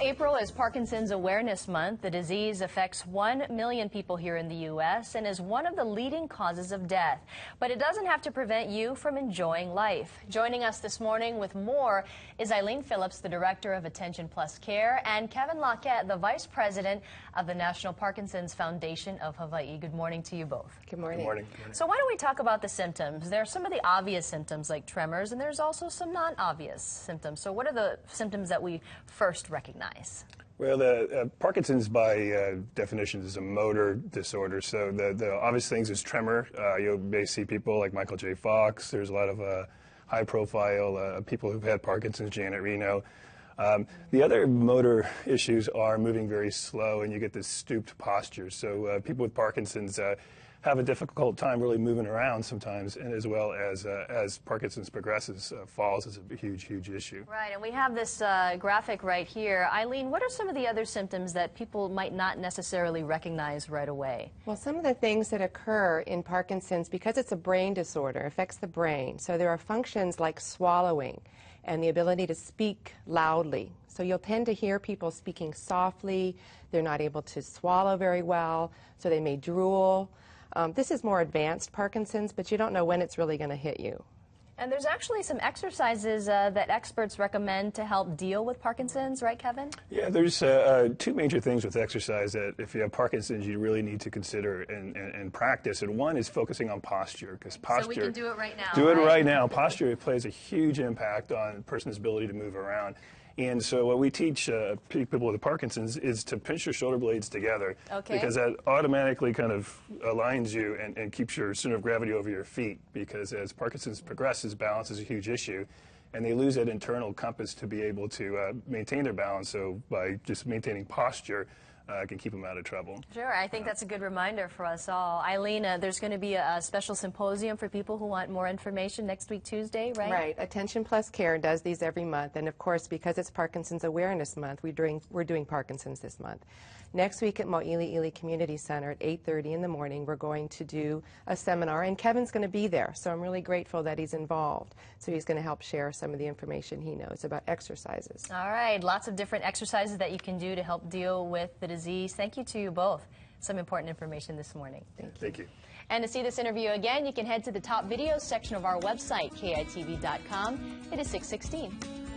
April is Parkinson's Awareness Month. The disease affects 1 million people here in the U.S. and is one of the leading causes of death. But it doesn't have to prevent you from enjoying life. Joining us this morning with more is Eileen Phillips, the Director of Attention Plus Care, and Kevin Lockett, the Vice President of the National Parkinson's Foundation of Hawaii. Good morning to you both. Good morning. Good morning. So why don't we talk about the symptoms? There are some of the obvious symptoms like tremors, and there's also some non-obvious symptoms. So what are the symptoms that we first recognize? Well, the Parkinson's by definition is a motor disorder. So the obvious things is tremor. You may see people like Michael J. Fox. There's a lot of high-profile people who've had Parkinson's, Janet Reno. The other motor issues are moving very slow, and you get this stooped posture. So people with Parkinson's have a difficult time really moving around sometimes, and as well as Parkinson's progresses, falls is a huge issue. Right, and we have this graphic right here. Eileen, what are some of the other symptoms that people might not necessarily recognize right away? Well, some of the things that occur in Parkinson's, because it's a brain disorder, affects the brain. So there are functions like swallowing and the ability to speak loudly. So you'll tend to hear people speaking softly. They're not able to swallow very well, so they may drool. This is more advanced Parkinson's, but you don't know when it's really going to hit you. And there's actually some exercises that experts recommend to help deal with Parkinson's, right, Kevin? Yeah, there's two major things with exercise that if you have Parkinson's, you really need to consider and practice. And one is focusing on posture, because posture. So we can do it right now. Do it right now. Posture plays a huge impact on a person's ability to move around. And so what we teach people with Parkinson's is to pinch your shoulder blades together, because that automatically kind of aligns you and keeps your center of gravity over your feet, because as Parkinson's progresses, balance is a huge issue, and they lose that internal compass to be able to maintain their balance. So by just maintaining posture, can keep them out of trouble. Sure, I think that's a good reminder for us all. Eileen, there's going to be a special symposium for people who want more information next week, Tuesday, right? Right. Attention Plus Care does these every month, and of course, because it's Parkinson's Awareness Month, we're doing Parkinson's this month. Next week at Mo'ili'ili Community Center at 8:30 in the morning, we're going to do a seminar, and Kevin's going to be there, so I'm really grateful that he's involved. So he's going to help share some of the information he knows about exercises. All right, lots of different exercises that you can do to help deal with the disease. Thank you to you both. Some important information this morning. Thank you. And to see this interview again, you can head to the top videos section of our website, KITV.com. It is 6:16.